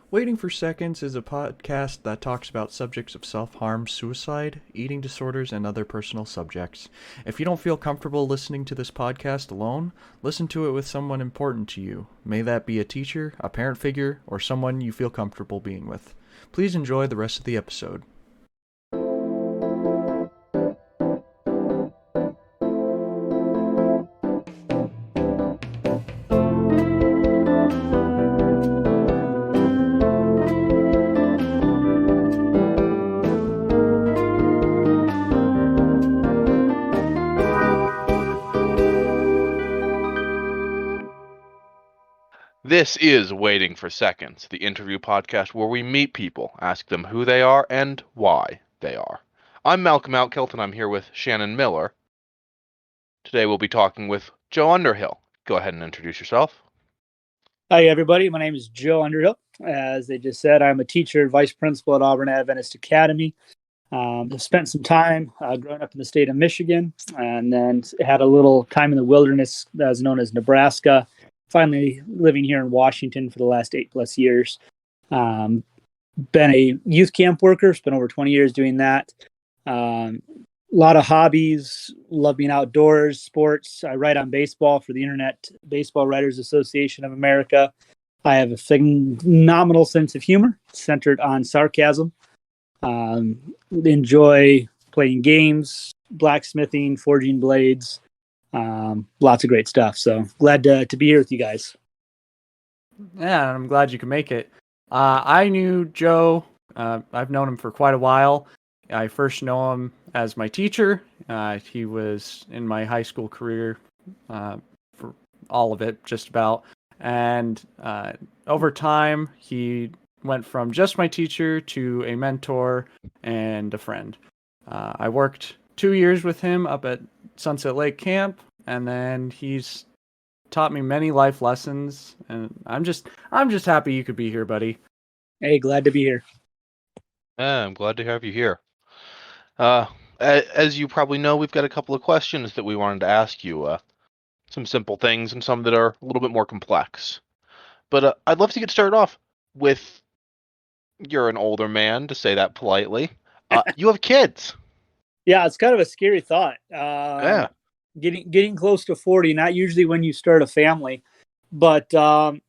Waiting for Seconds is a podcast that talks about subjects of self-harm, suicide, eating disorders, and other personal subjects. If you don't feel comfortable listening to this podcast alone, listen to it with someone important to you. May that be a teacher, a parent figure, or someone you feel comfortable being with. Please enjoy the rest of the episode. This is Waiting for Seconds, the interview podcast where we meet people, ask them who they are and why they are. I'm Malcolm Outkilt, and I'm here with Shannon Miller. Today we'll be talking with Joe Underhill. Go ahead and introduce yourself. Hi, everybody. My name is Joe Underhill. As they just said, I'm a teacher, vice principal at Auburn Adventist Academy. I've spent some time growing up in the state of Michigan, and then had a little time in the wilderness that was known as Nebraska. Finally living here in Washington for the last 8+ years. Been a youth camp worker, spent over 20 years doing that. A lot of hobbies, love being outdoors, sports. I write on baseball for the Internet Baseball Writers Association of America. I have a phenomenal sense of humor centered on sarcasm. Enjoy playing games, blacksmithing, forging blades. Lots of great stuff. So glad to be here with you guys. Yeah, I'm glad you could make it. I knew Joe. I've known him for quite a while. I first know him as my teacher. He was in my high school career for all of it, just about. And over time, he went from just my teacher to a mentor and a friend. I worked 2 years with him up at Sunset Lake Camp, and then he's taught me many life lessons, and I'm just happy you could be here, buddy. Hey, glad to be here. I'm glad to have you here. As you probably know, we've got a couple of questions that we wanted to ask you. Some simple things and some that are a little bit more complex. But I'd love to get started off with, you're an older man, to say that politely. You have kids. Yeah, it's kind of a scary thought. Yeah. Getting close to 40, not usually when you start a family, but family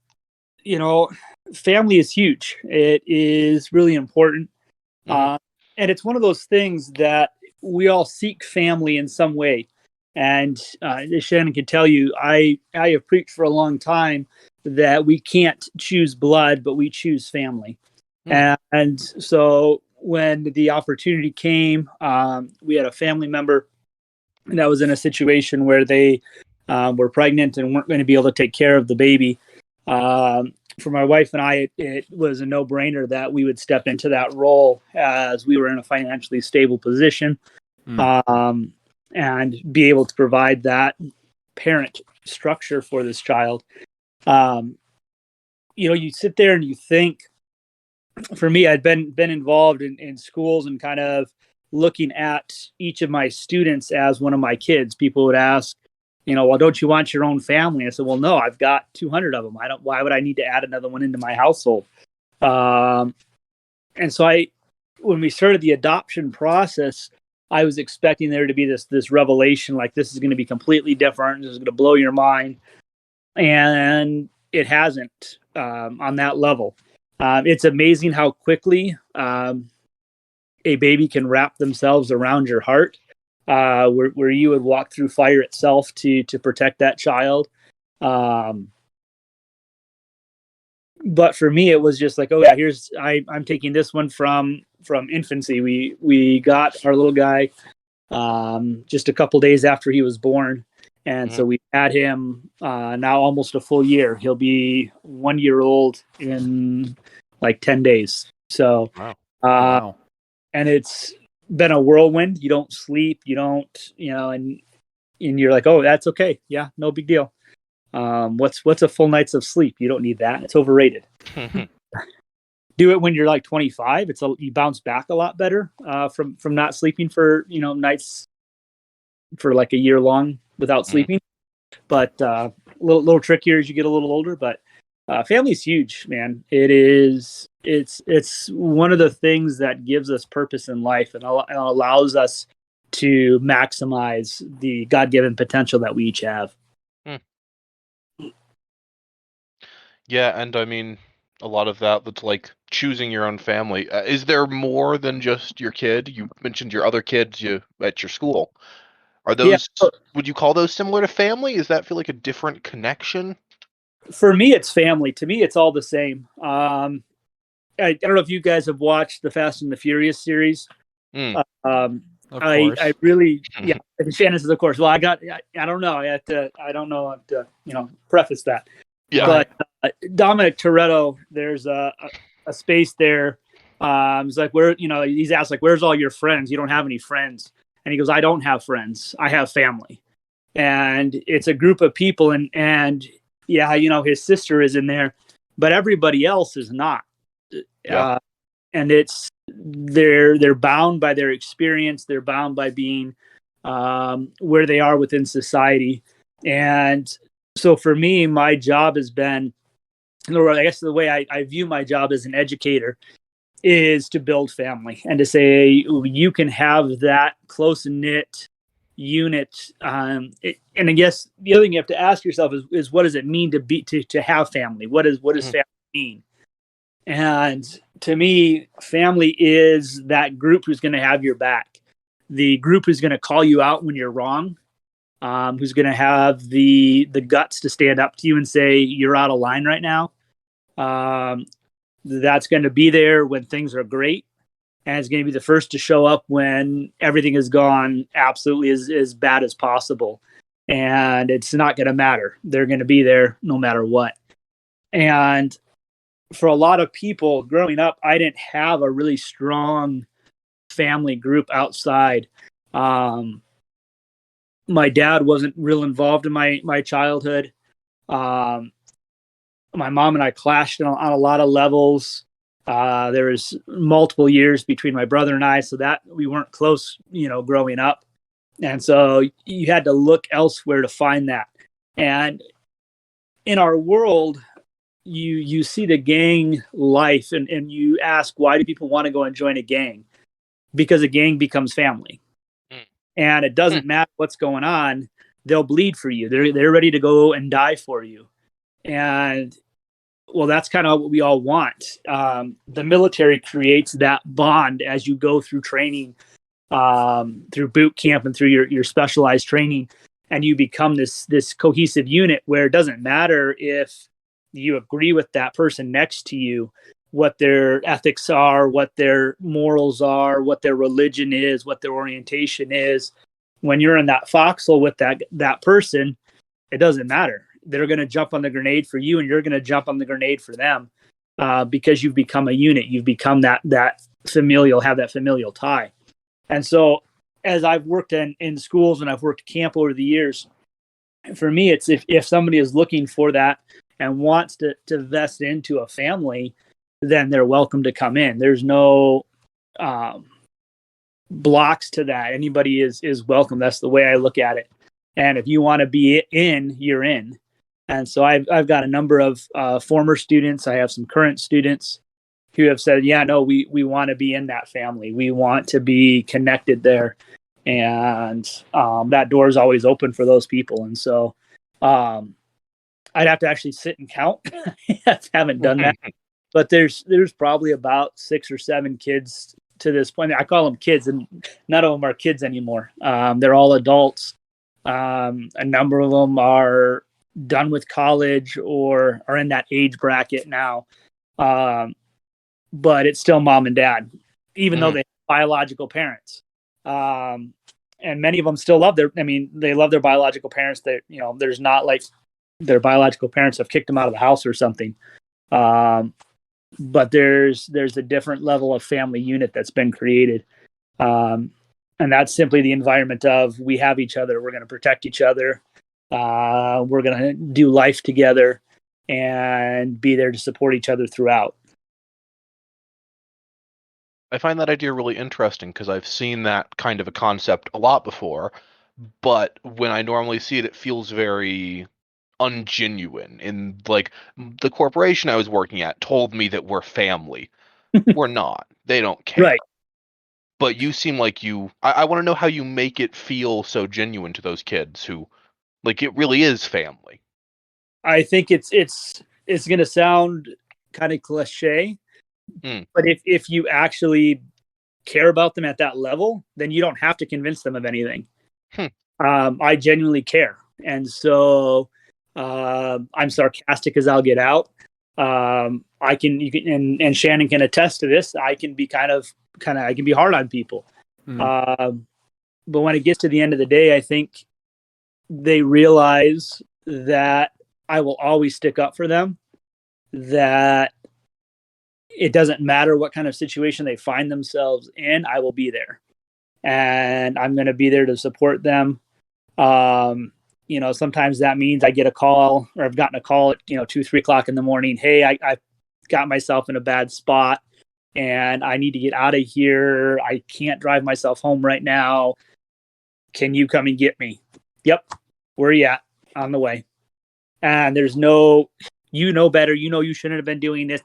is huge. It is really important. Mhm. And it's one of those things that we all seek family in some way. And as Shannon can tell you, I have preached for a long time that we can't choose blood, but we choose family. And so when the opportunity came, we had a family member that was in a situation where they were pregnant and weren't going to be able to take care of the baby. For my wife and I, it was a no-brainer that we would step into that role as we were in a financially stable position, and be able to provide that parent structure for this child. You sit there and you think, for me, I'd been involved in schools and kind of looking at each of my students as one of my kids. People would ask, well, don't you want your own family? I said, well, no, I've got 200 of them. Why would I need to add another one into my household? And so when we started the adoption process, I was expecting there to be this revelation, like this is going to be completely different. This is going to blow your mind. And it hasn't on that level. It's amazing how quickly a baby can wrap themselves around your heart, where you would walk through fire itself to protect that child. But for me, it was just like, oh yeah, I'm taking this one from infancy. We got our little guy just a couple days after he was born. And so we had him now almost a full year. He'll be 1 year old in like 10 days. So, Wow. And it's been a whirlwind. You don't sleep, and you're like, oh, that's okay. Yeah, no big deal. What's a full night's of sleep? You don't need that. It's overrated. Do it when you're like 25. You bounce back a lot better from not sleeping for nights for like a year long without sleeping. But a little trickier as you get a little older. But Family's huge, man. It is. It's one of the things that gives us purpose in life and allows us to maximize the God-given potential that we each have. Hmm. Yeah, and I mean, a lot of that's like choosing your own family. Is there more than just your kid? You mentioned your other kids at your school. Are Yeah, those, would you call those similar to family? Does that feel like a different connection? for me, it's family. To me, it's all the same. I don't know if you guys have watched the Fast and the Furious series. Mm. Um, Of I course. really, yeah. And Shannon says, of course. Well, I don't know. I don't know. I have to, preface that. Yeah. But Dominic Toretto, there's a space there. He's like, where, he's asked, like, where's all your friends? You don't have any friends. And he goes, I don't have friends. I have family. And it's a group of people. And yeah, his sister is in there, but everybody else is not. Yeah. And they're bound by their experience. They're bound by being where they are within society. And so for me, my job has been, I guess the way I view my job as an educator is to build family and to say you can have that close knit unit. And I guess the other thing you have to ask yourself is what does it mean to have family? What does family mean? And to me, family is that group who's going to have your back, the group who's going to call you out when you're wrong, who's going to have the guts to stand up to you and say you're out of line right now. That's going to be there when things are great, and it's going to be the first to show up when everything has gone absolutely as bad as possible. And it's not going to matter. They're going to be there no matter what. And for a lot of people growing up, I didn't have a really strong family group outside. My dad wasn't real involved in my childhood. My mom and I clashed on a lot of levels. There was multiple years between my brother and I, so that we weren't close, growing up. And so you had to look elsewhere to find that. And in our world, you see the gang life and you ask, why do people want to go and join a gang? Because a gang becomes family. And it doesn't matter what's going on, they'll bleed for you. They're ready to go and die for you. And well, that's kind of what we all want. The military creates that bond as you go through training, through boot camp and through your specialized training, and you become this cohesive unit where it doesn't matter if you agree with that person next to you, what their ethics are, what their morals are, what their religion is, what their orientation is. When you're in that foxhole with that person, it doesn't matter. They're going to jump on the grenade for you, and you're going to jump on the grenade for them, because you've become a unit. You've become that familial, have that familial tie. And so, as I've worked in schools and I've worked camp over the years, for me, it's if somebody is looking for that and wants to vest into a family, then they're welcome to come in. There's no blocks to that. Anybody is welcome. That's the way I look at it. And if you want to be in, you're in. And so I've got a number of former students. I have some current students who have said, yeah, no, we want to be in that family. We want to be connected there. And that door is always open for those people. And so I'd have to actually sit and count. I haven't done that. But there's probably about 6 or 7 kids to this point. I call them kids, and none of them are kids anymore. They're all adults. A number of them are done with college or are in that age bracket now. But it's still mom and dad, even though they have biological parents. And many of them still love they love their biological parents. There's not like their biological parents have kicked them out of the house or something. But there's a different level of family unit that's been created. And that's simply the environment of, we have each other. We're going to protect each other. We're going to do life together and be there to support each other throughout. I find that idea really interesting because I've seen that kind of a concept a lot before, but when I normally see it, it feels very ungenuine. In like the corporation I was working at told me that we're family. We're not. They don't care. Right. But you seem like I want to know how you make it feel so genuine to those kids who, like, it really is family. I think it's going to sound kind of cliche, but if you actually care about them at that level, then you don't have to convince them of anything. I genuinely care, and so I'm sarcastic as I'll get out. You can, and Shannon can attest to this. I can be I can be hard on people. But when it gets to the end of the day, I think they realize that I will always stick up for them, that it doesn't matter what kind of situation they find themselves in, I will be there. And I'm going to be there to support them. Sometimes that means I get a call, or I've gotten a call at, 2-3 o'clock in the morning. Hey, I got myself in a bad spot and I need to get out of here. I can't drive myself home right now. Can you come and get me? Yep. Where are you at? On the way. And there's no, better. You shouldn't have been doing this.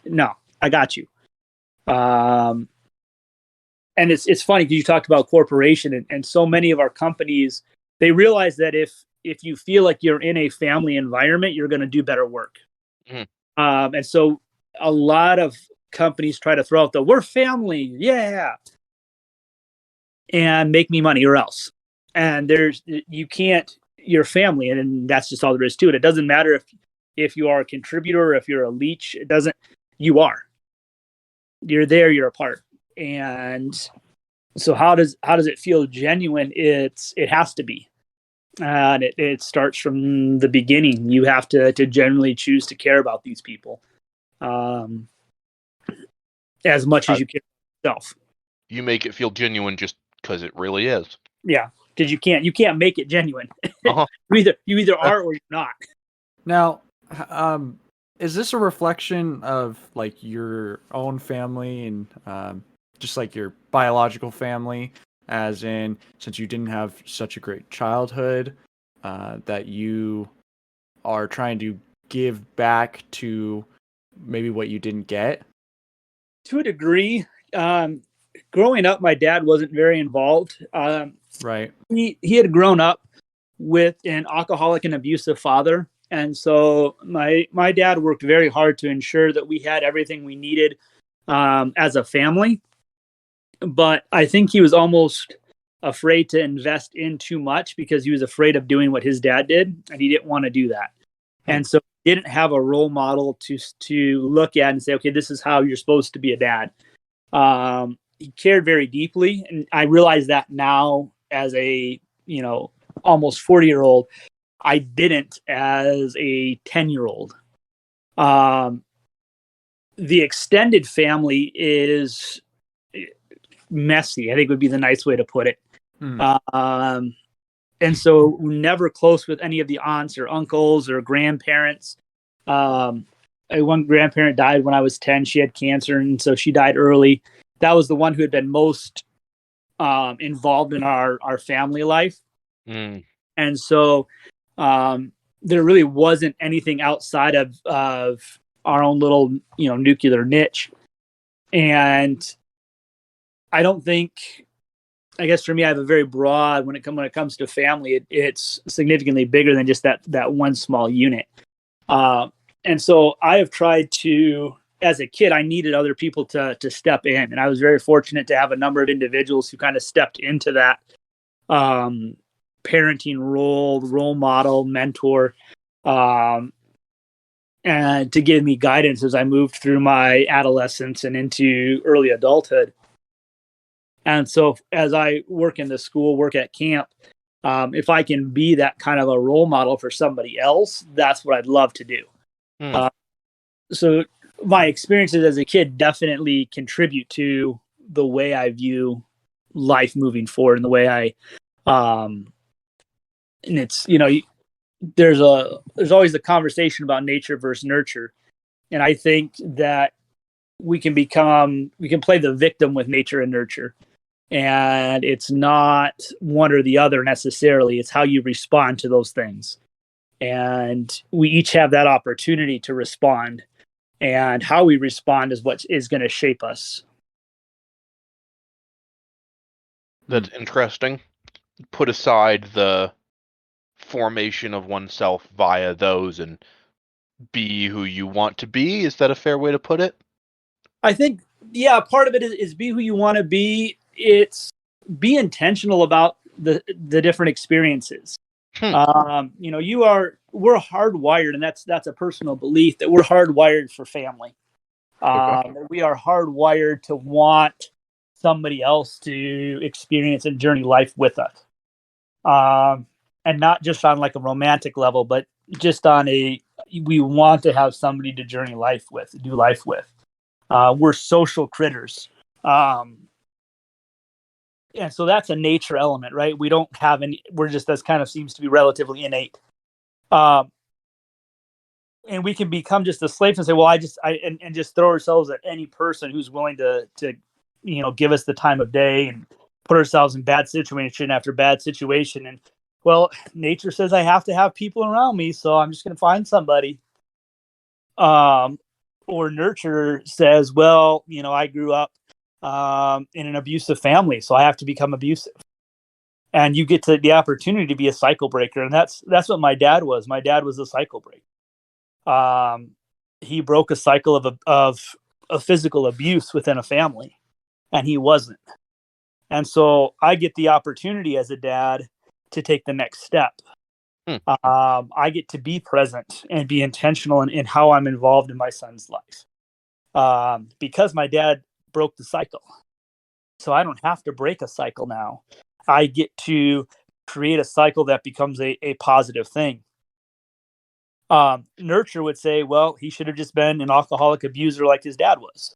No, I got you. And it's funny because you talked about corporation, and so many of our companies, they realize that if you feel like you're in a family environment, you're going to do better work. And so a lot of companies try to throw out we're family. Yeah. And make me money or else. And you're family, and that's just all there is to it. It doesn't matter if you are a contributor or if you're a leech. You're there, you're a part. And so how does it feel genuine? It has to be. And it starts from the beginning. You have to genuinely choose to care about these people as much as you care about yourself. You make it feel genuine just because it really is. Yeah, because you can't make it genuine. You either are or you're not. Now, is this a reflection of like your own family and just like your biological family, as in, since you didn't have such a great childhood, that you are trying to give back to maybe what you didn't get? To a degree. Growing up, my dad wasn't very involved. Right. He had grown up with an alcoholic and abusive father. And so my dad worked very hard to ensure that we had everything we needed as a family. But I think he was almost afraid to invest in too much because he was afraid of doing what his dad did, and he didn't want to do that. And so he didn't have a role model to look at and say, okay, this is how you're supposed to be a dad. He cared very deeply, and I realize that now as a almost 40-year-old. I didn't as a 10-year-old. The extended family is messy, I think would be the nice way to put it. And so never close with any of the aunts or uncles or grandparents. One grandparent died when I was 10. She had cancer, and so she died early. That was the one who had been most involved in our family life. And so there really wasn't anything outside of our own little, nuclear niche. And I don't think, I guess for me, I have a very broad, when it comes to family, it's significantly bigger than just that one small unit. And so I have tried to, as a kid, I needed other people to step in. And I was very fortunate to have a number of individuals who kind of stepped into that parenting role model, mentor, and to give me guidance as I moved through my adolescence and into early adulthood. And so as I work in the school, work at camp, if I can be that kind of a role model for somebody else, that's what I'd love to do. So my experiences as a kid definitely contribute to the way I view life moving forward and the way I, and it's, there's always the conversation about nature versus nurture. And I think that we can play the victim with nature and nurture. And it's not one or the other necessarily. It's how you respond to those things. And we each have that opportunity to respond. And how we respond is what is going to shape us. That's interesting. Put aside the formation of oneself via those and be who you want to be. Is that a fair way to put it? I think, yeah, part of it is be who you want to be. It's be intentional about the different experiences. You know, we're hardwired, and that's a personal belief that we're hardwired for family. Okay. We are hardwired to want somebody else to experience and journey life with us. And not just on like a romantic level, but just on we want to have somebody to journey life with, do life with. We're social critters. And so that's a nature element, right? We don't have any, we're just, that's kind of seems to be relatively innate. And we can become just a slave and say, well, and just throw ourselves at any person who's willing to, you know, give us the time of day and put ourselves in bad situation after bad situation. And well, nature says I have to have people around me, so I'm just going to find somebody. Or nurture says, well, you know, I grew up in an abusive family, so I have to become abusive. And you get to the opportunity to be a cycle breaker, and that's what my dad was. My dad was a cycle breaker. He broke a cycle of physical abuse within a family, and he wasn't. And so I get the opportunity as a dad to take the next step. I get to be present and be intentional in how I'm involved in my son's life. Because my dad broke the cycle. So I don't have to break a cycle now. I get to create a cycle that becomes a positive thing. Nurture would say, well, he should have just been an alcoholic abuser like his dad was.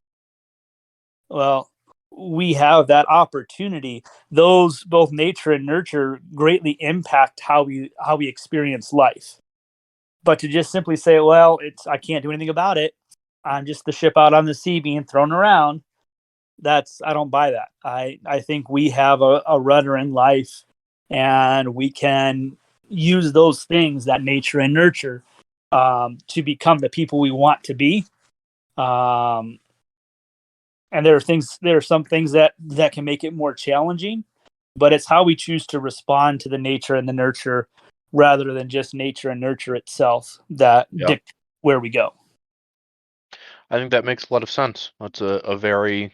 Well, we have that opportunity. Those, both nature and nurture, greatly impact how we experience life. But to just simply say, well, I can't do anything about it, I'm just the ship out on the sea being thrown around, I don't buy that. I think we have a rudder in life, and we can use those things, that nature and nurture, to become the people we want to be. And there are some things that can make it more challenging, but it's how we choose to respond to the nature and the nurture rather than just nature and nurture itself that dictate where we go. I think that makes a lot of sense. That's a very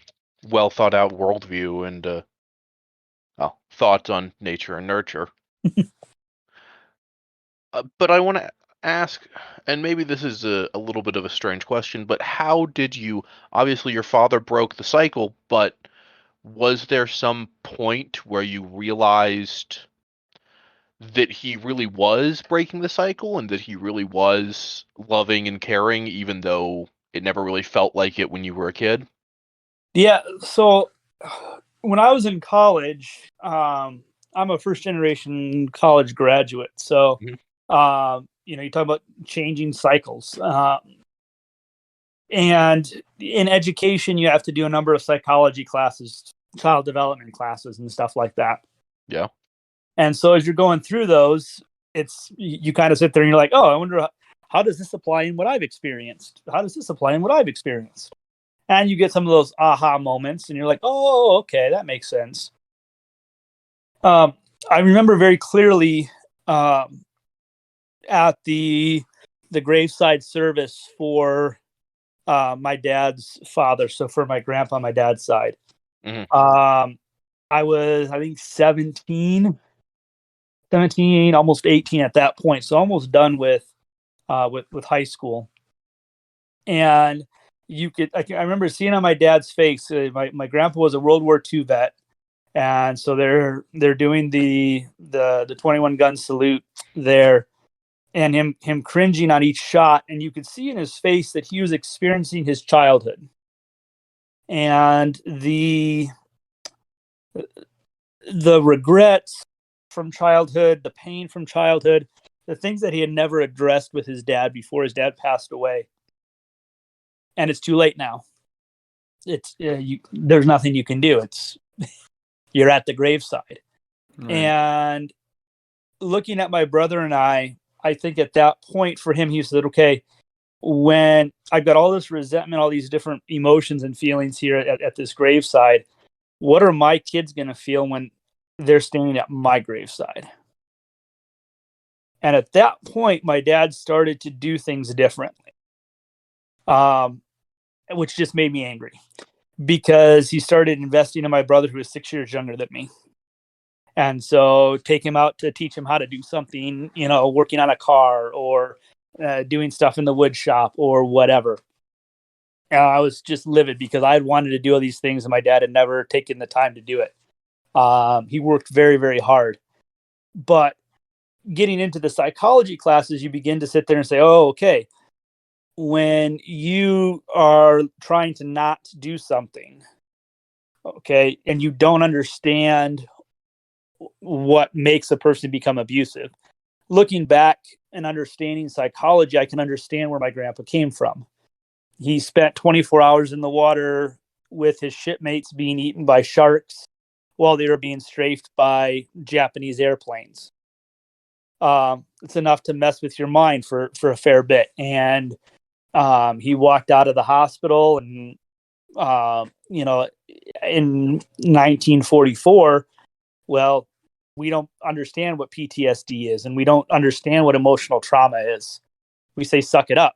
well thought out worldview and thoughts on nature and nurture. But I want to ask, and maybe this is a little bit of a strange question, but how did you, obviously your father broke the cycle, but was there some point where you realized that he really was breaking the cycle and that he really was loving and caring, even though it never really felt like it when you were a kid? Yeah. So when I was in college, I'm a first generation college graduate. So, you know, you talk about changing cycles. And in education, you have to do a number of psychology classes, child development classes, and stuff like that. Yeah. And so as you're going through those, you kind of sit there and you're like, oh, I wonder how does this apply in what I've experienced? How does this apply in what I've experienced? And you get some of those aha moments, and you're like, oh, okay, that makes sense. I remember very clearly at the graveside service for my dad's father, so for my grandpa on my dad's side. I was, I think, 17, almost 18 at that point, so almost done with high school. And I remember seeing on my dad's face, my grandpa was a World War II vet, and so they're doing the 21 gun salute there, and him cringing on each shot, and you could see in his face that he was experiencing his childhood and the regrets from childhood, the pain from childhood, the things that he had never addressed with his dad before his dad passed away. And it's too late now. There's nothing you can do. You're at the graveside. Right. And looking at my brother and I I think at that point for him, he said, okay, when I've got all this resentment, all these different emotions and feelings here at this graveside, what are my kids going to feel when they're standing at my graveside? And at that point, my dad started to do things differently, which just made me angry because he started investing in my brother who was 6 years younger than me. And so take him out to teach him how to do something, working on a car or doing stuff in the wood shop or whatever. And I was just livid because I had wanted to do all these things and my dad had never taken the time to do it. He worked very, very hard. But getting into the psychology classes, you begin to sit there and say, oh, okay, when you are trying to not do something, okay, and you don't understand what makes a person become abusive. Looking back and understanding psychology, I can understand where my grandpa came from. He spent 24 hours in the water with his shipmates being eaten by sharks while they were being strafed by Japanese airplanes. It's enough to mess with your mind for a fair bit. And he walked out of the hospital and, in 1944, well, we don't understand what PTSD is and we don't understand what emotional trauma is. We say, suck it up.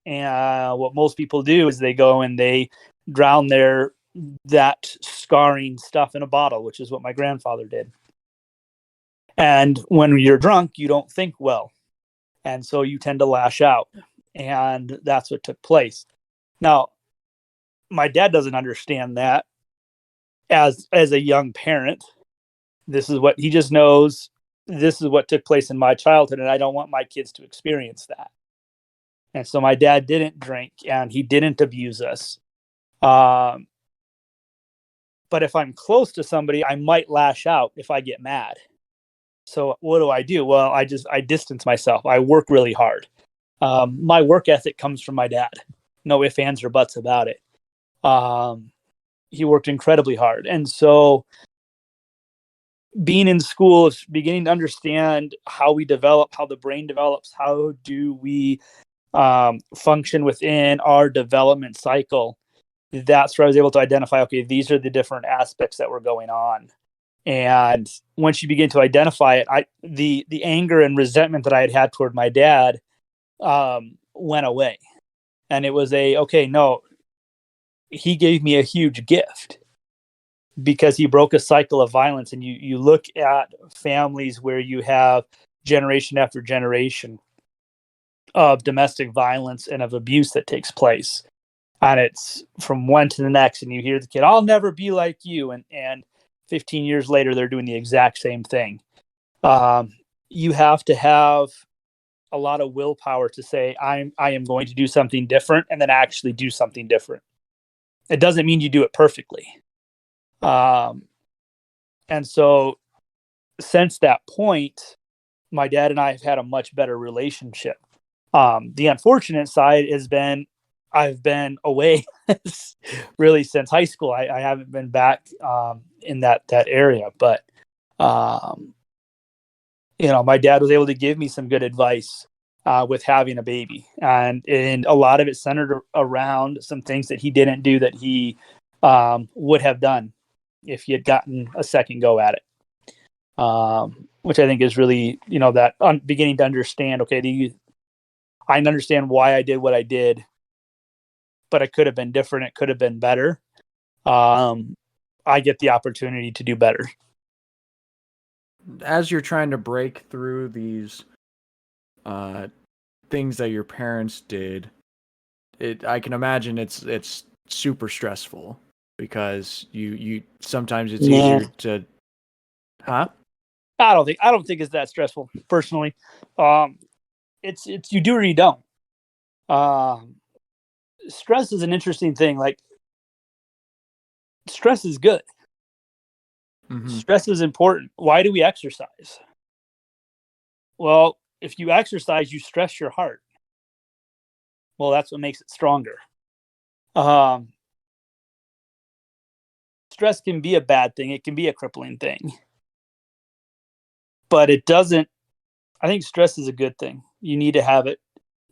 And what most people do is they go and they drown that scarring stuff in a bottle, which is what my grandfather did. And when you're drunk, you don't think well. And so you tend to lash out. And that's what took place. Now, my dad doesn't understand that as a young parent. This is what he just knows. This is what took place in my childhood, and I don't want my kids to experience that. And so my dad didn't drink, and he didn't abuse us. But if I'm close to somebody, I might lash out if I get mad. So what do? Well, I distance myself. I work really hard. My work ethic comes from my dad. No ifs, ands, or buts about it. He worked incredibly hard. And so being in school is beginning to understand how we develop, how the brain develops, how do we function within our development cycle. That's where I was able to identify, okay, these are the different aspects that were going on. And once you begin to identify it, the anger and resentment that I had toward my dad went away. And it was okay, no, he gave me a huge gift because he broke a cycle of violence. And you look at families where you have generation after generation of domestic violence and of abuse that takes place. And it's from one to the next. And you hear the kid, I'll never be like you. And 15 years later, they're doing the exact same thing. You have to have a lot of willpower to say, I am going to do something different and then actually do something different. It doesn't mean you do it perfectly. And so since that point, my dad and I have had a much better relationship. The unfortunate side has been I've been away really since high school. I haven't been back in that area, but my dad was able to give me some good advice with having a baby, and a lot of it centered around some things that he didn't do that he would have done if he had gotten a second go at it. Which I think is really, that beginning to understand, okay, I understand why I did what I did, but it could have been different. It could have been better. I get the opportunity to do better. As you're trying to break through these things that your parents did, I can imagine it's super stressful because you sometimes it's easier to, huh? I don't think it's that stressful personally. It's you do or you don't. Stress is an interesting thing. Like, stress is good. Mm-hmm. Stress is important. Why do we exercise? Well, if you exercise, you stress your heart. Well, that's what makes it stronger. Stress can be a bad thing. It can be a crippling thing. But it doesn't I think stress is a good thing. You need to have it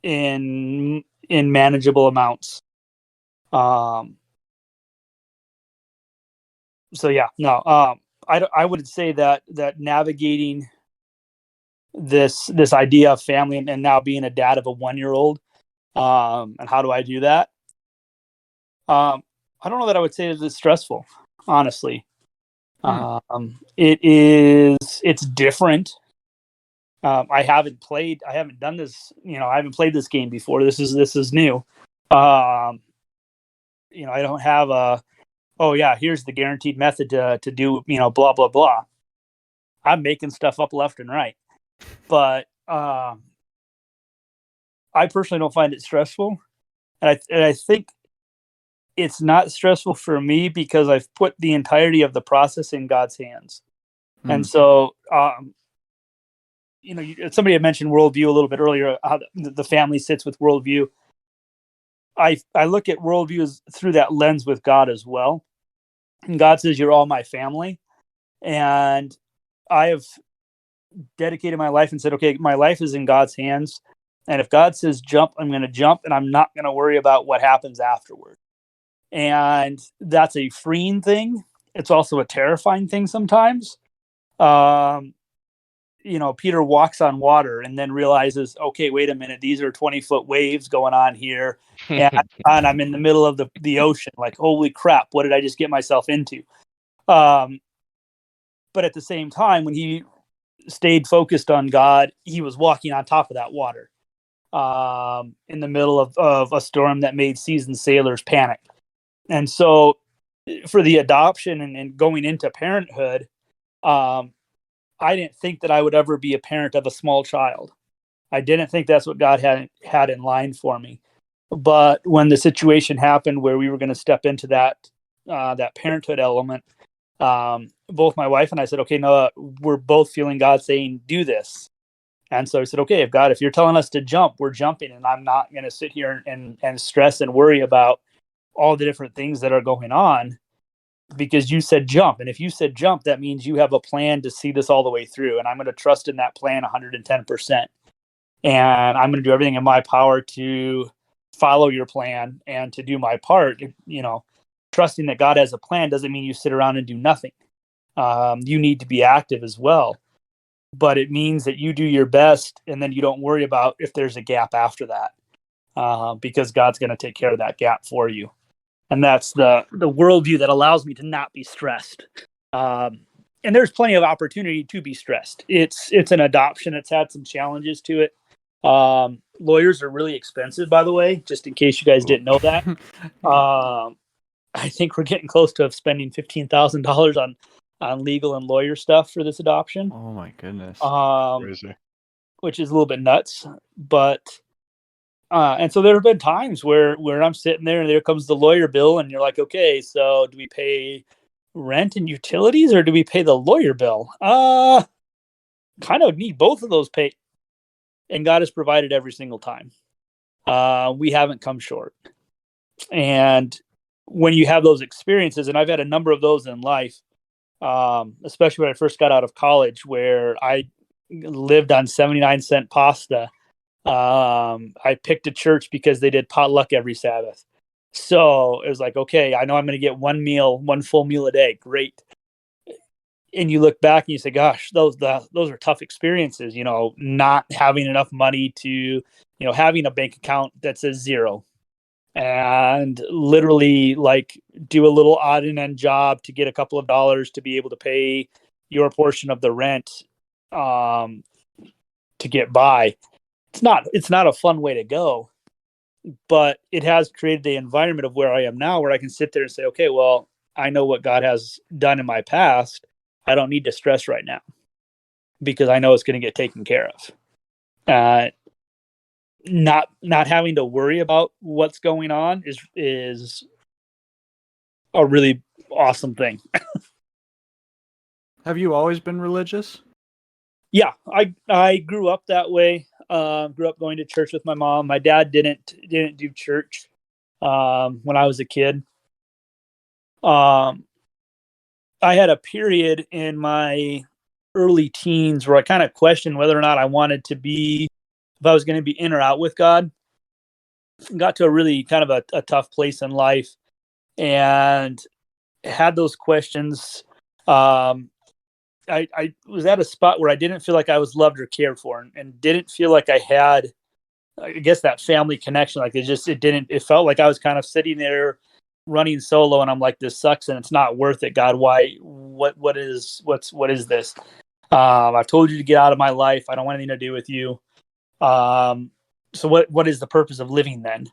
in manageable amounts. So yeah, no, I would say that navigating this idea of family and now being a dad of a 1-year-old, and how do I do that? I don't know that I would say that it's stressful, honestly. It's different. I haven't done this, I haven't played this game before. This is new. I don't have oh yeah, here's the guaranteed method to do, blah, blah, blah. I'm making stuff up left and right, but, I personally don't find it stressful. And I think it's not stressful for me because I've put the entirety of the process in God's hands. And so, somebody had mentioned worldview a little bit earlier, how the family sits with worldview. I look at worldview through that lens with God as well. And God says, "You're all my family." And I have dedicated my life and said, okay, my life is in God's hands. And if God says jump, I'm going to jump, and I'm not going to worry about what happens afterward. And that's a freeing thing. It's also a terrifying thing sometimes. Peter walks on water and then realizes, okay, wait a minute, these are 20-foot waves going on here. And I'm in the middle of the ocean. Like, holy crap, what did I just get myself into? But at the same time, when he stayed focused on God, he was walking on top of that water, in the middle of a storm that made seasoned sailors panic. And so for the adoption and going into parenthood, I didn't think that I would ever be a parent of a small child. I didn't think that's what God had in line for me. But when the situation happened where we were going to step into that parenthood element, both my wife and I said, okay, no, we're both feeling God saying, do this. And so I said, okay, if you're telling us to jump, we're jumping, and I'm not going to sit here and stress and worry about all the different things that are going on, because you said jump. And if you said jump, that means you have a plan to see this all the way through. And I'm going to trust in that plan 110%. And I'm going to do everything in my power to follow your plan and to do my part. Trusting that God has a plan doesn't mean you sit around and do nothing. You need to be active as well. But it means that you do your best, and then you don't worry about if there's a gap after that, because God's going to take care of that gap for you. And that's the worldview that allows me to not be stressed. And there's plenty of opportunity to be stressed. It's an adoption. It's had some challenges to it. Lawyers are really expensive, by the way, just in case you guys didn't know that. I think we're getting close to spending $15,000 on legal and lawyer stuff for this adoption. Oh my goodness. Crazy. Which is a little bit nuts. But and so there have been times where I'm sitting there and there comes the lawyer bill, and you're like, okay, so do we pay rent and utilities, or do we pay the lawyer bill? Kind of need both of those paid. And God has provided every single time. We haven't come short. And when you have those experiences, and I've had a number of those in life, especially when I first got out of college, where I lived on 79-cent pasta. I picked a church because they did potluck every Sabbath. So it was like, okay, I know I'm going to get one full meal a day. Great. And you look back and you say, gosh, those are tough experiences, not having enough money to, having a bank account that says zero, and literally like do a little odd and end job to get a couple of dollars to be able to pay your portion of the rent, to get by. It's not a fun way to go, but it has created the environment of where I am now, where I can sit there and say, okay, well, I know what God has done in my past. I don't need to stress right now because I know it's going to get taken care of. Not having to worry about what's going on is a really awesome thing. Have you always been religious? Yeah, I grew up that way. Grew up going to church with my mom. My dad didn't do church when I was a kid. I had a period in my early teens where I kind of questioned whether or not I wanted to be, if I was going to be in or out with God. Got to a really kind of a tough place in life and had those questions. I was at a spot where I didn't feel like I was loved or cared for, and didn't feel like I had, I guess, that family connection. Like it felt like I was kind of sitting there running solo, and I'm like, this sucks and it's not worth it. God, why, what is this? I've told you to get out of my life. I don't want anything to do with you. So what is the purpose of living then?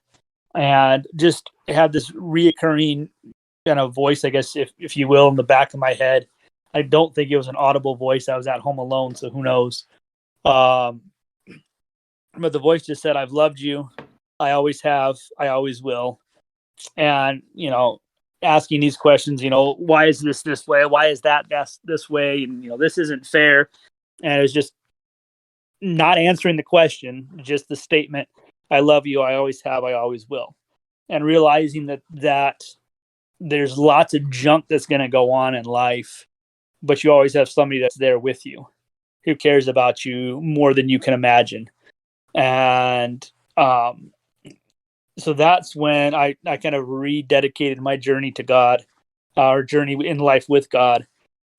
And just have this reoccurring kind of voice, I guess, if you will, in the back of my head. I don't think it was an audible voice. I was at home alone, so who knows? But the voice just said, I've loved you. I always have. I always will. And, asking these questions, why is this way? Why is that this way? And, this isn't fair. And it was just not answering the question, just the statement, I love you. I always have. I always will. And realizing that there's lots of junk that's going to go on in life, but you always have somebody that's there with you who cares about you more than you can imagine. And so that's when I kind of rededicated my journey to God, our journey in life with God.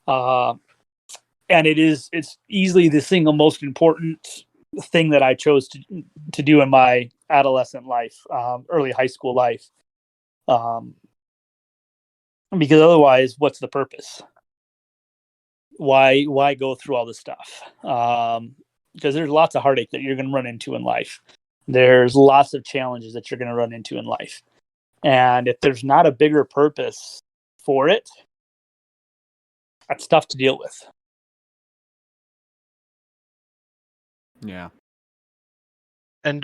And it's easily the single most important thing that I chose to do in my adolescent life, early high school life. Because otherwise, what's the purpose? Why go through all this stuff? Because there's lots of heartache that you're going to run into in life. There's lots of challenges that you're going to run into in life. And if there's not a bigger purpose for it, that's tough to deal with. Yeah. And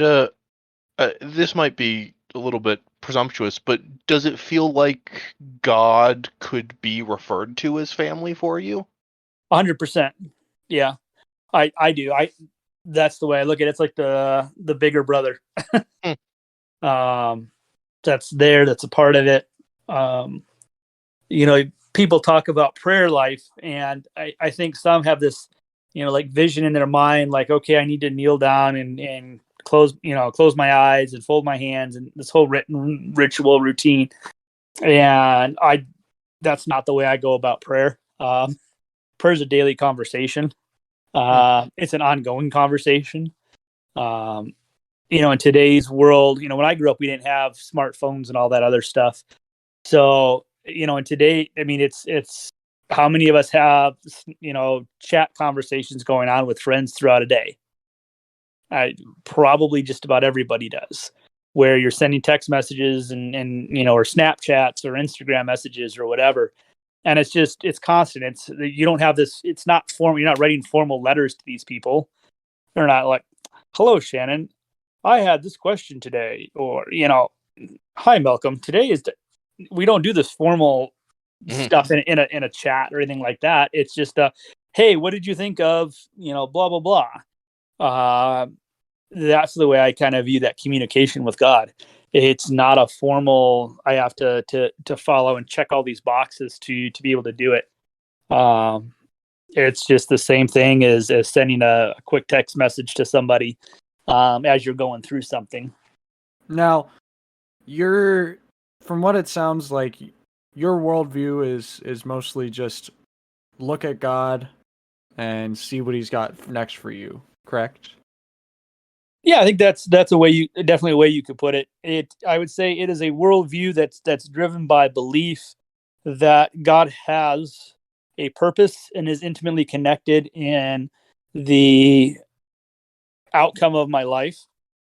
this might be a little bit presumptuous, but does it feel like God could be referred to as family for you? 100%. Yeah, I do. That's the way I look at it. It's like the bigger brother. That's there. That's a part of it. People talk about prayer life, and I think some have this, like vision in their mind, like, okay, I need to kneel down and close my eyes and fold my hands and this whole written ritual routine. And that's not the way I go about prayer. Prayer is a daily conversation. It's an ongoing conversation. In today's world, when I grew up, we didn't have smartphones and all that other stuff. So, in today, I mean, it's how many of us have, chat conversations going on with friends throughout a day? Probably just about everybody does, where you're sending text messages and or Snapchats or Instagram messages or whatever. And it's constant. You don't have this, it's not formal. You're not writing formal letters to these people. They're not like, hello, Shannon, I had this question today, or, hi, Malcolm, we don't do this formal stuff in a chat or anything like that. It's just, hey, what did you think of, blah, blah, blah. That's the way I kind of view that communication with God. It's not a formal, I have to follow and check all these boxes to be able to do it. It's just the same thing as sending a quick text message to somebody as you're going through something. Now, from what it sounds like, your worldview is mostly just look at God and see what He's got next for you, correct? Yeah, I think that's definitely a way you could put it. I would say it is a worldview that's driven by belief that God has a purpose and is intimately connected in the outcome of my life,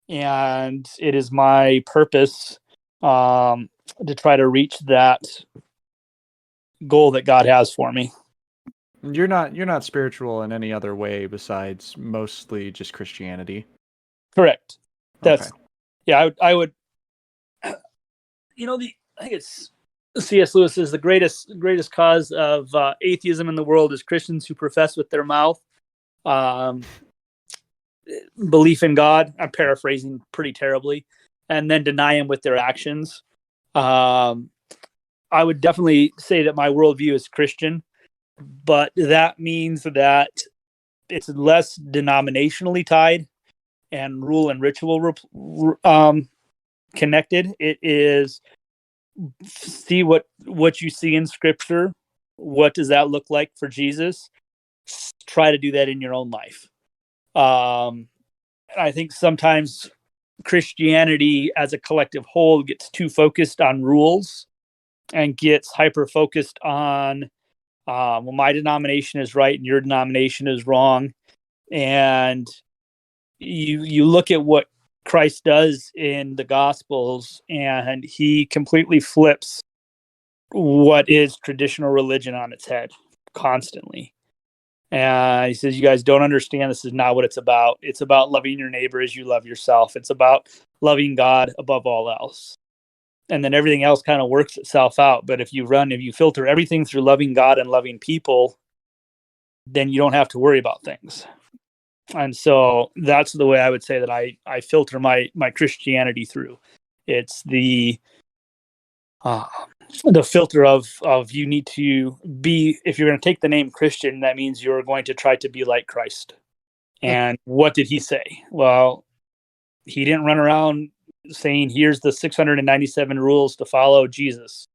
and it is my purpose to try to reach that goal that God has for me. You're not spiritual in any other way besides mostly just Christianity. Correct. Okay. Yeah. I would. I think it's C.S. Lewis says the greatest cause of atheism in the world is Christians who profess with their mouth belief in God. I'm paraphrasing pretty terribly, and then deny Him with their actions. I would definitely say that my worldview is Christian. but that means that it's less denominationally tied and rule and ritual connected. It is see what you see in Scripture. What does that look like for Jesus? Try to do that in your own life. I think sometimes Christianity as a collective whole gets too focused on rules and gets hyper focused on, well, my denomination is right and your denomination is wrong. And you look at what Christ does in the Gospels, and he completely flips what is traditional religion on its head constantly. And he says, you guys don't understand. This is not what it's about. It's about loving your neighbor as you love yourself. It's about loving God above all else. And then everything else kind of works itself out. But if you filter everything through loving God and loving people, then you don't have to worry about things. And so that's the way I would say that I filter my Christianity through. It's the filter of you need to be, if you're going to take the name Christian, that means you're going to try to be like Christ. And what did he say? Well, he didn't run around saying, here's the 697 rules to follow Jesus.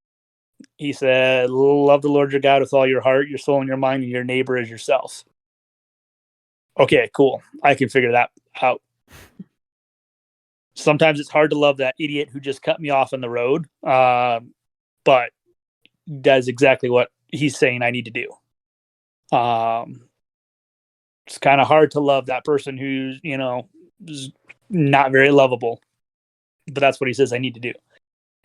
He said, love the Lord your God with all your heart, your soul, and your mind, and your neighbor as yourself. Okay, cool. I can figure that out. Sometimes it's hard to love that idiot who just cut me off on the road. But that's exactly what he's saying I need to do. It's kind of hard to love that person who's, is not very lovable, but that's what he says I need to do.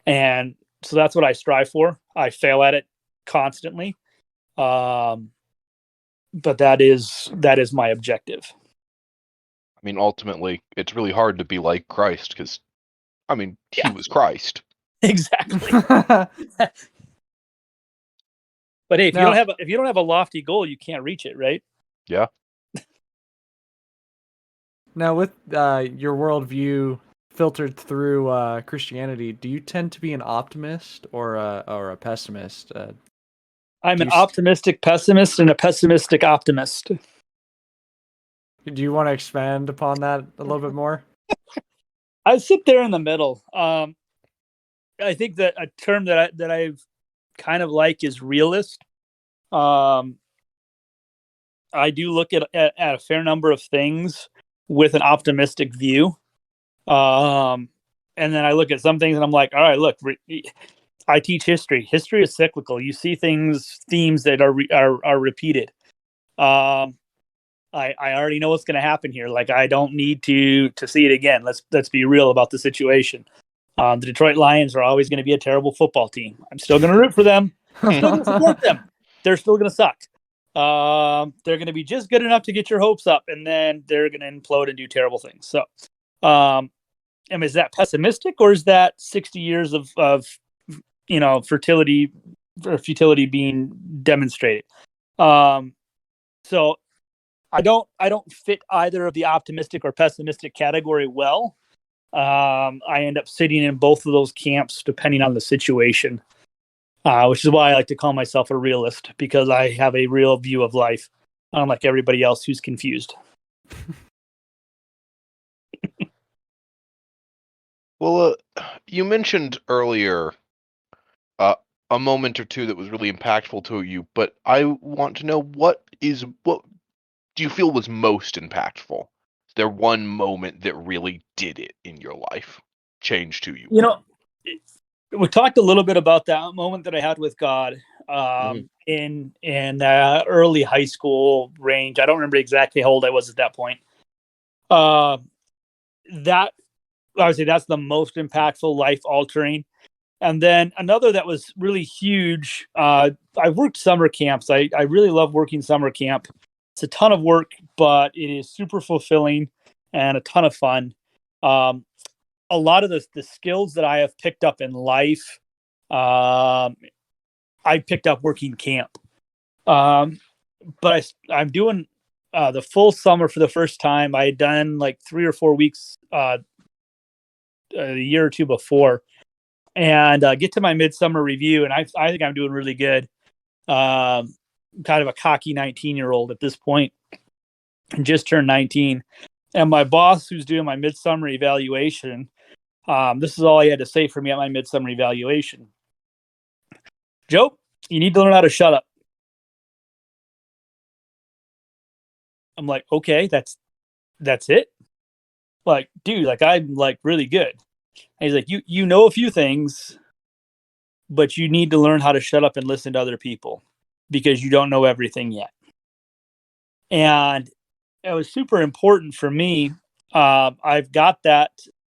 And so that's what I strive for. I fail at it constantly. But that is my objective. I mean, ultimately, it's really hard to be like Christ because, he was Christ. Exactly. But hey, if you don't have a lofty goal, you can't reach it, right? Yeah. Now, with your worldview filtered through Christianity, do you tend to be an optimist or a pessimist? I'm an optimistic pessimist and a pessimistic optimist. Do you want to expand upon that a little bit more? I sit there in the middle. I think that a term that I've kind of like is realist. I do look at a fair number of things with an optimistic view. And then I look at some things and I'm like, all right, look, I teach history. History is cyclical. You see themes that are repeated. I already know what's going to happen here. Like, I don't need to see it again. Let's be real about the situation. The Detroit Lions are always going to be a terrible football team. I'm still going to root for them. I'm still going to support them. They're still going to suck. They're going to be just good enough to get your hopes up, and then they're going to implode and do terrible things. So, is that pessimistic, or is that 60 years of fertility or futility being demonstrated? So I don't fit either of the optimistic or pessimistic category well. I end up sitting in both of those camps depending on the situation, which is why I like to call myself a realist, because I have a real view of life, unlike everybody else who's confused. Well, you mentioned earlier a moment or two that was really impactful to you, but I want to know what do you feel was most impactful? Is there one moment that really did it in your life, changed who you were? We talked a little bit about that moment that I had with God in early high school range. I don't remember exactly how old I was at that point. That I would say that's the most impactful, life altering. And then another that was really huge. I worked summer camps. I really love working summer camp. It's a ton of work, but it is super fulfilling and a ton of fun. A lot of the skills that I have picked up in life, I picked up working camp. But I'm doing the full summer for the first time. I had done like 3 or 4 weeks a year or two before, and get to my midsummer review, and I think I'm doing really good. kind of a cocky 19-year-old at this point, just turned 19. And my boss, who's doing my midsummer evaluation, this is all he had to say for me at my midsummer evaluation. Joe, you need to learn how to shut up. I'm like, okay, that's it. Like, dude, like I'm like really good. And he's like, you know a few things, but you need to learn how to shut up and listen to other people because you don't know everything yet. And it was super important for me. I've got that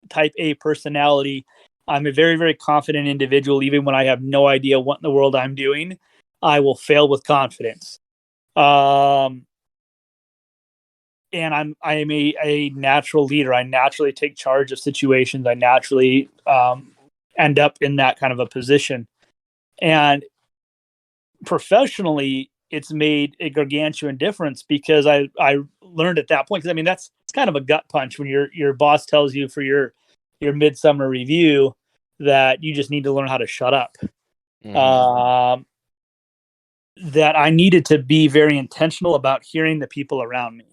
type A personality. I'm a very, very confident individual. Even when I have no idea what in the world I'm doing, I will fail with confidence. And I am a natural leader. I naturally take charge of situations. I naturally end up in that kind of a position. And professionally, it's made a gargantuan difference because I learned at that point. Because I mean, it's kind of a gut punch when your boss tells you for your midsummer review that you just need to learn how to shut up. Mm-hmm. That I needed to be very intentional about hearing the people around me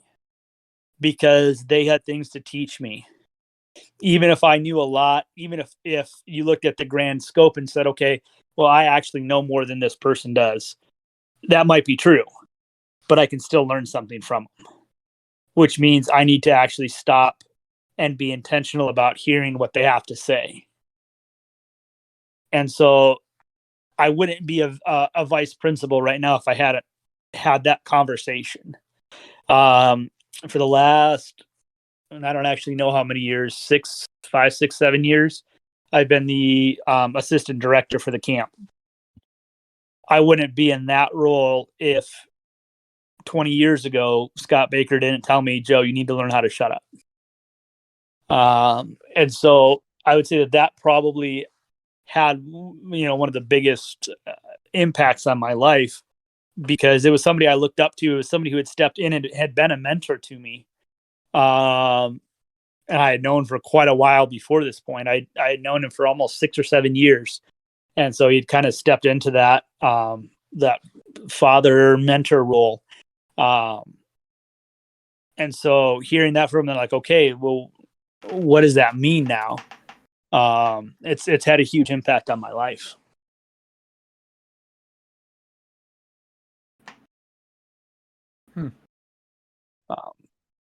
because they had things to teach me. Even if I knew a lot, even if you looked at the grand scope and said, okay, well, I actually know more than this person does. That might be true, but I can still learn something from them, which means I need to actually stop and be intentional about hearing what they have to say. And so I wouldn't be a vice principal right now if I hadn't had that conversation. For the last, and I don't actually know how many years, 5, 6, 7 years, I've been the assistant director for the camp. I wouldn't be in that role if 20 years ago, Scott Baker didn't tell me, Joe, you need to learn how to shut up. And so I would say that probably had, one of the biggest impacts on my life because it was somebody I looked up to. It was somebody who had stepped in and had been a mentor to me. And I had known for quite a while before this point. I had known him for almost 6 or 7 years. And so he'd kind of stepped into that father mentor role. And so hearing that from him, like, okay, well, what does that mean now? It's had a huge impact on my life.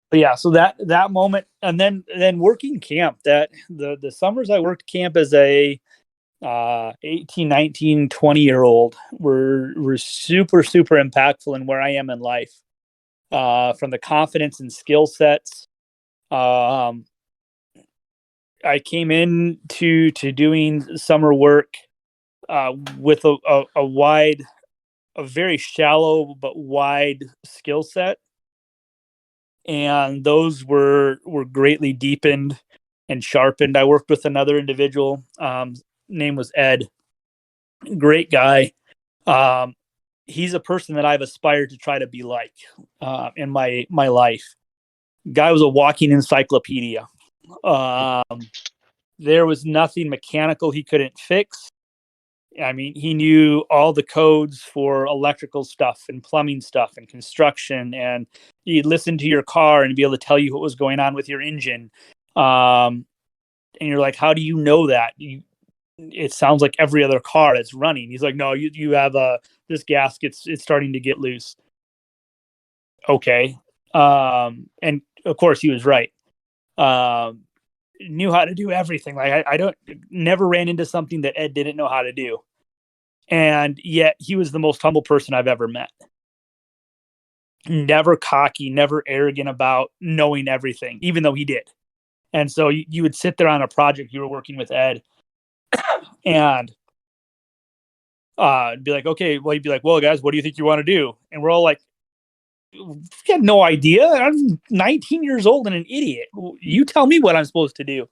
But yeah, so that moment, and then working camp, that the summers I worked camp as a 18, 19, 20-year-old were super, super impactful in where I am in life. From the confidence and skill sets. I came in to doing summer work with a very shallow but wide skill set. And those were greatly deepened and sharpened. I worked with another individual. Name was Ed. Great guy. He's a person that I've aspired to try to be like in my life. Guy was a walking encyclopedia. There was nothing mechanical he couldn't fix. I mean, he knew all the codes for electrical stuff and plumbing stuff and construction, and he'd listen to your car and be able to tell you what was going on with your engine. And you're like, how do you know that? It sounds like every other car that's running. He's like, no, you have this gasket's it's starting to get loose. Okay. And of course he was right. Knew how to do everything. Like I never ran into something that Ed didn't know how to do. And yet he was the most humble person I've ever met. Never cocky, never arrogant about knowing everything, even though he did. And so you would sit there on a project, you were working with Ed, and be like, okay, well, he'd be like, well, guys, what do you think you want to do? And we're all like, we had no idea. I'm 19 years old and an idiot. You tell me what I'm supposed to do.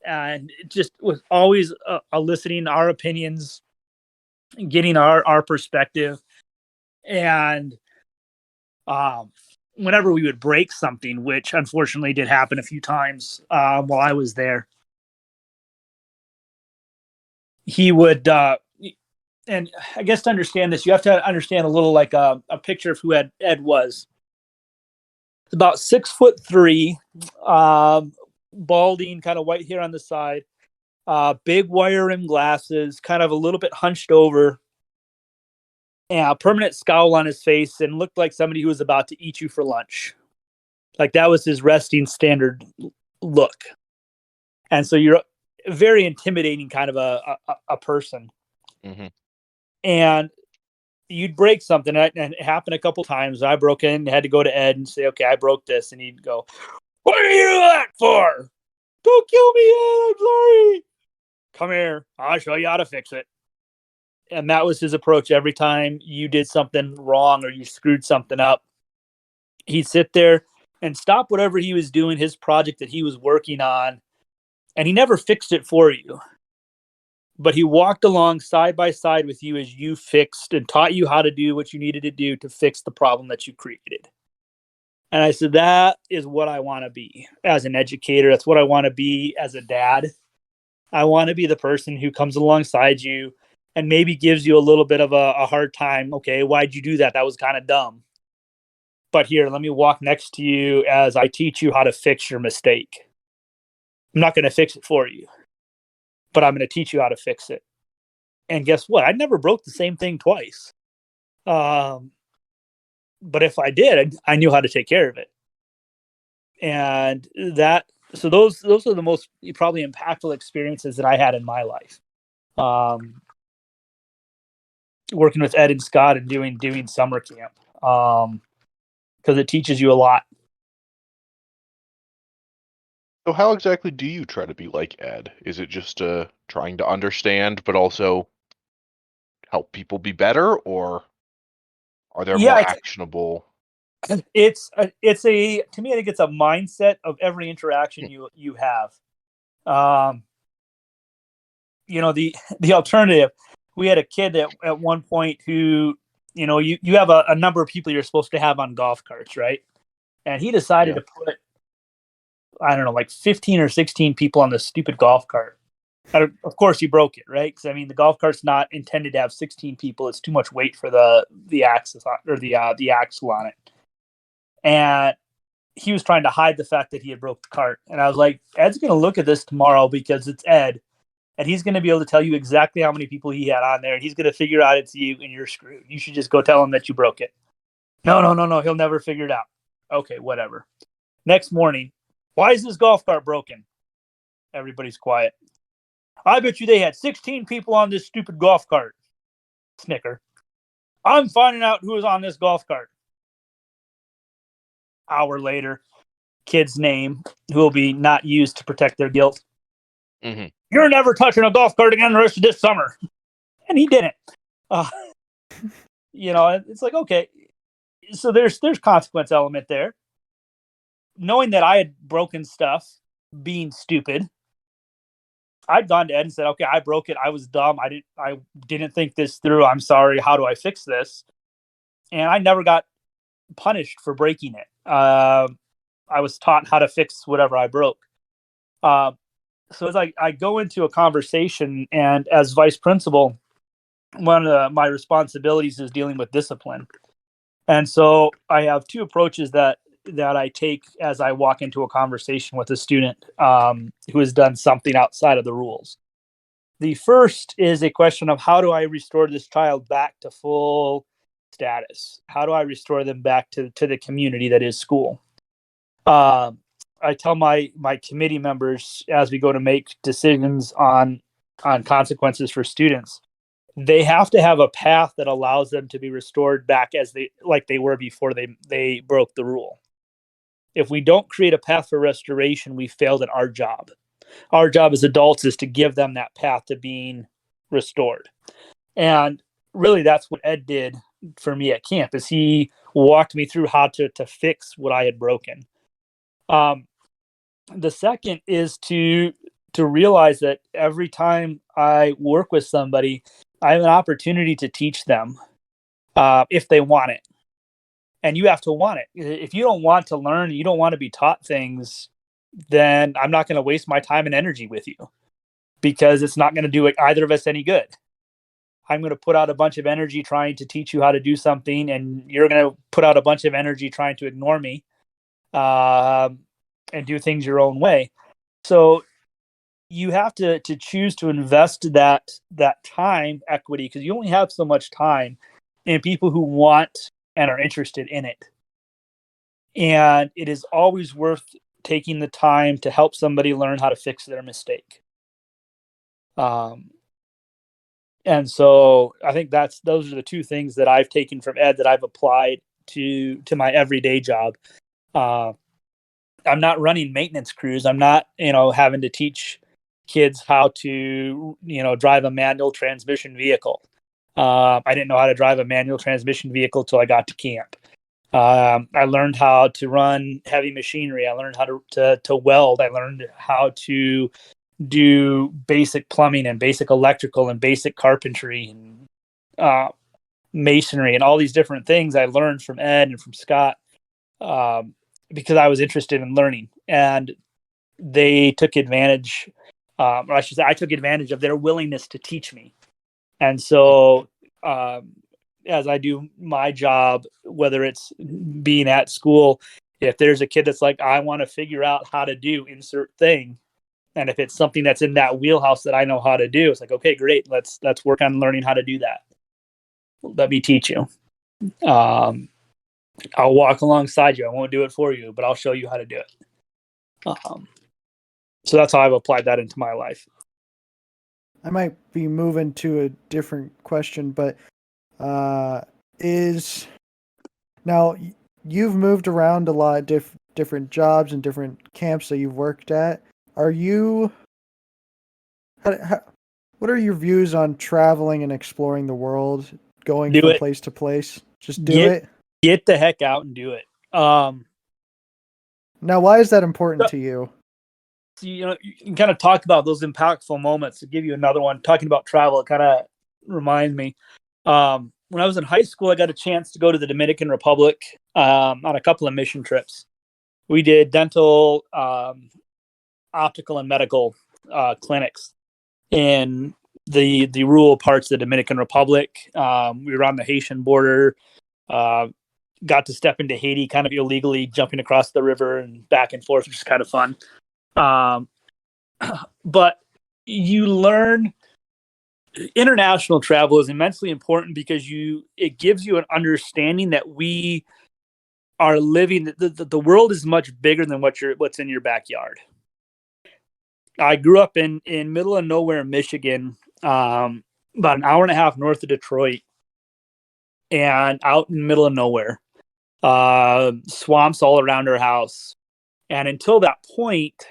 And it just was always eliciting our opinions, getting our perspective. And whenever we would break something, which unfortunately did happen a few times while I was there, he would and I guess to understand this, you have to understand a little like a picture of who Ed was. About 6'3", balding, kind of white hair on the side, big wire rim glasses, kind of a little bit hunched over, and a permanent scowl on his face, and looked like somebody who was about to eat you for lunch. Like that was his resting standard look. And so you're a very intimidating kind of a person. Mm-hmm. And you'd break something, and it happened a couple times. I broke in, had to go to Ed and say, okay, I broke this. And he'd go, what are you that for? Don't kill me, Ed. I'm sorry. Come here. I'll show you how to fix it. And that was his approach every time you did something wrong or you screwed something up. He'd sit there and stop whatever he was doing, his project that he was working on, and he never fixed it for you. But he walked along side by side with you as you fixed and taught you how to do what you needed to do to fix the problem that you created. And I said, that is what I want to be as an educator. That's what I want to be as a dad. I want to be the person who comes alongside you and maybe gives you a little bit of a hard time. Okay, why'd you do that? That was kind of dumb. But here, let me walk next to you as I teach you how to fix your mistake. I'm not going to fix it for you, but I'm going to teach you how to fix it. And guess what? I never broke the same thing twice. But if I did, I knew how to take care of it. And so those are the most probably impactful experiences that I had in my life. Working with Ed and Scott and doing summer camp. Because it teaches you a lot. So how exactly do you try to be like Ed? Is it just trying to understand, but also help people be better, or are there more actionable? It's to me, I think it's a mindset of every interaction you have. The alternative. We had a kid at one point who, you have a number of people you're supposed to have on golf carts, right? And he decided to put, I don't know, like 15 or 16 people on this stupid golf cart. Of course, he broke it, right? Because I mean, the golf cart's not intended to have 16 people. It's too much weight for the axis or the axle on it. And he was trying to hide the fact that he had broke the cart. And I was like, Ed's going to look at this tomorrow because it's Ed, and he's going to be able to tell you exactly how many people he had on there, and he's going to figure out it's you, and you're screwed. You should just go tell him that you broke it. No. He'll never figure it out. Okay, whatever. Next morning, why is this golf cart broken? Everybody's quiet. I bet you they had 16 people on this stupid golf cart. Snicker. I'm finding out who was on this golf cart. Hour later, kid's name, who will be not used to protect their guilt. Mm-hmm. You're never touching a golf cart again the rest of this summer. And he didn't. It's like, okay. So there's consequence element there. Knowing that I had broken stuff, being stupid, I'd gone to Ed and said, okay, I broke it. I was dumb. I didn't think this through. I'm sorry. How do I fix this? And I never got punished for breaking it. I was taught how to fix whatever I broke. So as I go into a conversation, and as vice principal, one of my responsibilities is dealing with discipline. And so I have two approaches that I take as I walk into a conversation with a student who has done something outside of the rules. The first is a question of, how do I restore this child back to full status? How do I restore them back to the community that is school? I tell my committee members, as we go to make decisions on consequences for students, they have to have a path that allows them to be restored back as they were before they broke the rule. If we don't create a path for restoration, we failed at our job. Our job as adults is to give them that path to being restored. And really, that's what Ed did for me at camp, is he walked me through how to fix what I had broken. The second is to realize that every time I work with somebody, I have an opportunity to teach them if they want it. And you have to want it. If you don't want to learn, you don't want to be taught things, then I'm not going to waste my time and energy with you, because it's not going to do either of us any good. I'm going to put out a bunch of energy trying to teach you how to do something, and you're going to put out a bunch of energy trying to ignore me and do things your own way. So you have to choose to invest that time equity, because you only have so much time, in people who want and are interested in it. And it is always worth taking the time to help somebody learn how to fix their mistake. And so I think those are the two things that I've taken from Ed that I've applied to my everyday job. I'm not running maintenance crews. I'm not, having to teach kids how to, drive a manual transmission vehicle. I didn't know how to drive a manual transmission vehicle till I got to camp. I learned how to run heavy machinery. I learned how to weld. I learned how to do basic plumbing and basic electrical and basic carpentry and masonry and all these different things I learned from Ed and from Scott, because I was interested in learning, and they took advantage, or I should say, I took advantage of their willingness to teach me. And so, as I do my job, whether it's being at school, if there's a kid that's like, I want to figure out how to do insert thing, and if it's something that's in that wheelhouse that I know how to do, it's like, okay, great, let's work on learning how to do that. Let me teach you. I'll walk alongside you. I won't do it for you, but I'll show you how to do it. So that's how I've applied that into my life. I might be moving to a different question, but now you've moved around a lot, different jobs and different camps that you've worked at. What are your views on traveling and exploring the world, going from place to place? Just do it. Get the heck out and do it. Now, why is that important to you? So, you can kind of talk about those impactful moments. To give you another one, talking about travel, it kind of reminds me. When I was in high school, I got a chance to go to the Dominican Republic on a couple of mission trips. We did dental, optical, and medical clinics in the rural parts of the Dominican Republic. We were on the Haitian border. Got to step into Haiti kind of illegally, jumping across the river and back and forth, which is kind of fun. But you learn international travel is immensely important because it gives you an understanding that we are living, the world is much bigger than what's in your backyard. I grew up in middle of nowhere, Michigan, about an hour and a half north of Detroit, and out in the middle of nowhere, swamps all around our house. And until that point,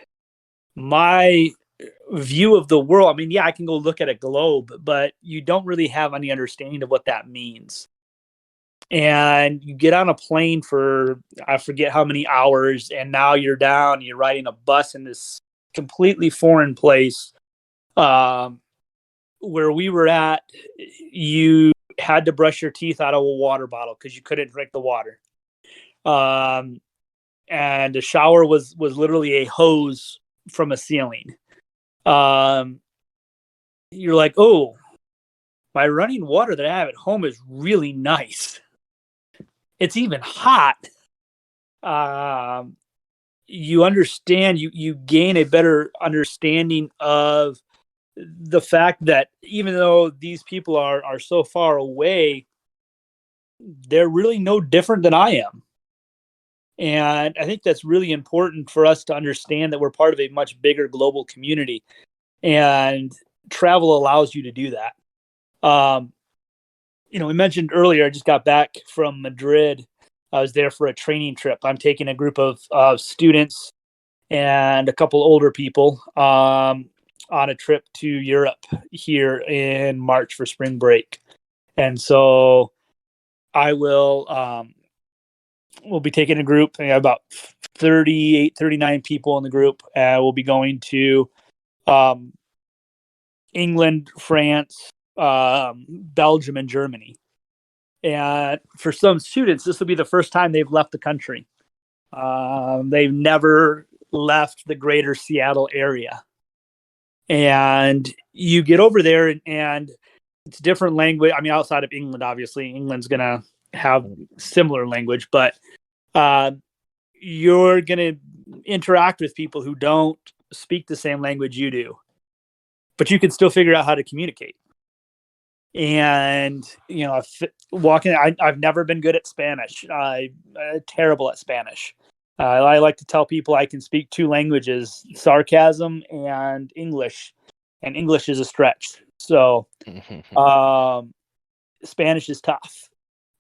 my view of the world, I mean, yeah, I can go look at a globe, but you don't really have any understanding of what that means. And you get on a plane for, I forget how many hours, and now you're riding a bus in this completely foreign place. Where we were at, you had to brush your teeth out of a water bottle because you couldn't drink the water. And the shower was literally a hose from a ceiling. You're like, oh, my running water that I have at home is really nice. It's even hot. You understand, you gain a better understanding of the fact that even though these people are so far away, they're really no different than I am. And I think that's really important for us to understand that we're part of a much bigger global community, and travel allows you to do that. We mentioned earlier, I just got back from Madrid. I was there for a training trip. I'm taking a group of students and a couple older people on a trip to Europe here in March for spring break. And so I will, we'll be taking a group, about 38, 39 people in the group. We'll be going to England, France, Belgium, and Germany. And for some students, this will be the first time they've left the country. They've never left the greater Seattle area. And you get over there and it's different language. I mean, outside of England, obviously, England's gonna have similar language, but you're gonna interact with people who don't speak the same language you do, but you can still figure out how to communicate. And walking, I've never been good at Spanish. I'm terrible at Spanish. I like to tell people I can speak two languages, sarcasm and English is a stretch. So Spanish is tough,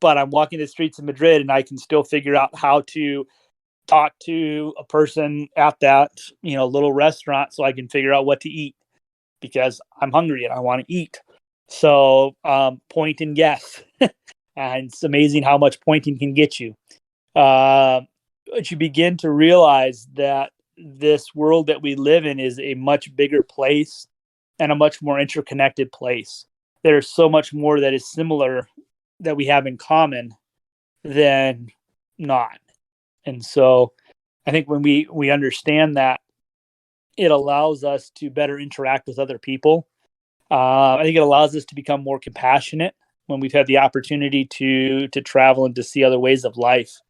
but I'm walking the streets of Madrid and I can still figure out how to talk to a person at that, little restaurant so I can figure out what to eat because I'm hungry and I want to eat. So point and guess. And it's amazing how much pointing can get you. But you begin to realize that this world that we live in is a much bigger place and a much more interconnected place. There's so much more that is similar that we have in common than not. And so I think when we understand that, it allows us to better interact with other people. I think it allows us to become more compassionate when we've had the opportunity to travel and to see other ways of life.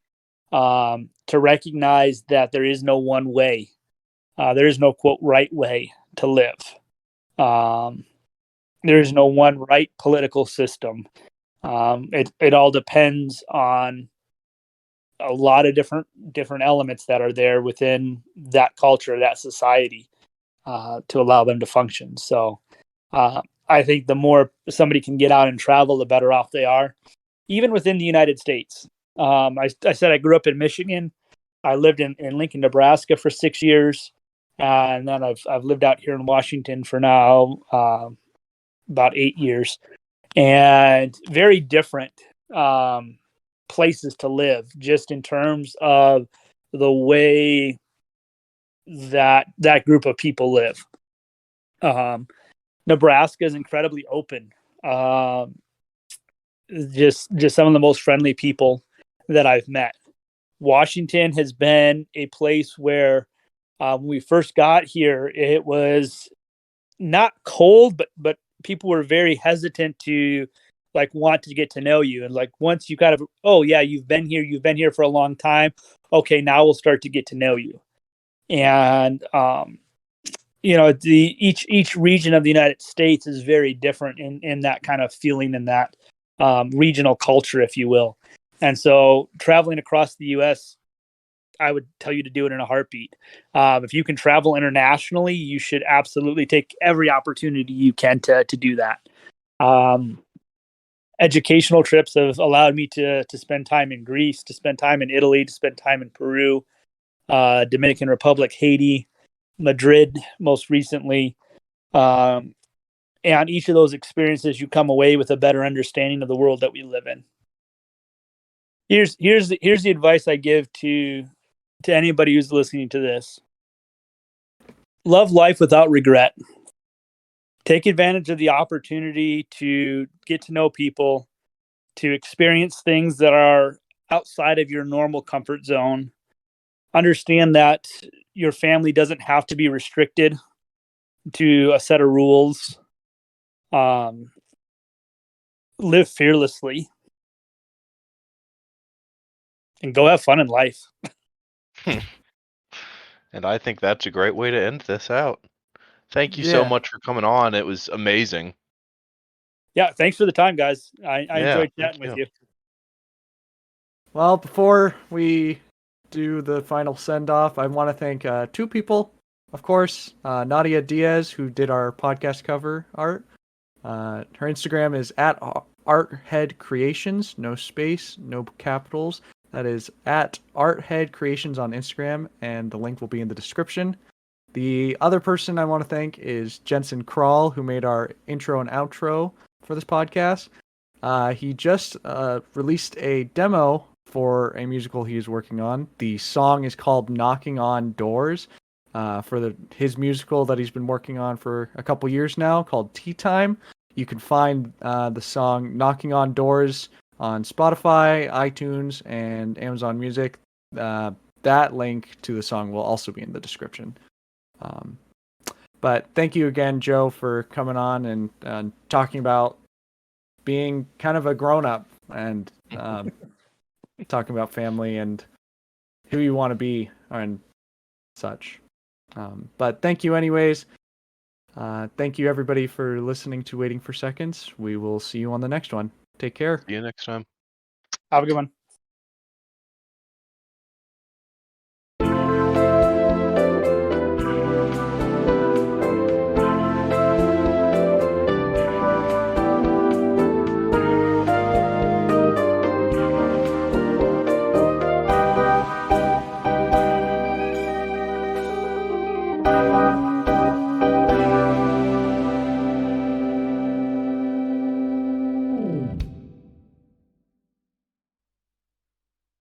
To recognize that there is no one way. There is no, quote, right way to live. There is no one right political system. It all depends on a lot of different elements that are there within that culture, that society, to allow them to function. So I think the more somebody can get out and travel, the better off they are, even within the United States. I said I grew up in Michigan. I lived in Lincoln, Nebraska for 6 years. And then I've lived out here in Washington for now about 8 years. And very different places to live, just in terms of the way that group of people live. Nebraska is incredibly open. Just some of the most friendly people that I've met. Washington has been a place where when we first got here, it was not cold, but people were very hesitant to want to get to know you. And once you kind of, oh yeah, you've been here for a long time. Okay, now we'll start to get to know you. And each region of the United States is very different in that kind of feeling and that regional culture, if you will. And so traveling across the U.S., I would tell you to do it in a heartbeat. If you can travel internationally, you should absolutely take every opportunity you can to do that. Educational trips have allowed me to spend time in Greece, to spend time in Italy, to spend time in Peru, Dominican Republic, Haiti, Madrid, most recently. And each of those experiences, you come away with a better understanding of the world that we live in. Here's the advice I give to anybody who's listening to this. Love life without regret. Take advantage of the opportunity to get to know people, to experience things that are outside of your normal comfort zone. Understand that your family doesn't have to be restricted to a set of rules. Live fearlessly. And go have fun in life. And I think that's a great way to end this out. Thank you so Yeah. much for coming on. It was amazing. Yeah, thanks for the time, guys. I enjoyed thank chatting with you. Well, before we do the final send off, I want to thank two people, of course. Nadia Diaz, who did our podcast cover art. Her Instagram is at Arthead Creations, no space, no capitals. That is at Arthead Creations on Instagram, and the link will be in the description. The other person I want to thank is Jensen Kral, who made our intro and outro for this podcast. He just released a demo for a musical he's working on. The song is called Knocking on Doors, for his musical that he's been working on for a couple years now, called Tea Time. You can find the song Knocking on Doors on Spotify, iTunes, and Amazon Music. That link to the song will also be in the description. But thank you again, Joe, for coming on and talking about being kind of a grown up and talking about family and who you want to be and such. But thank you anyways. Thank you everybody for listening to Waiting for Seconds. We will see you on the next one. Take care. See you next time. Have a good one.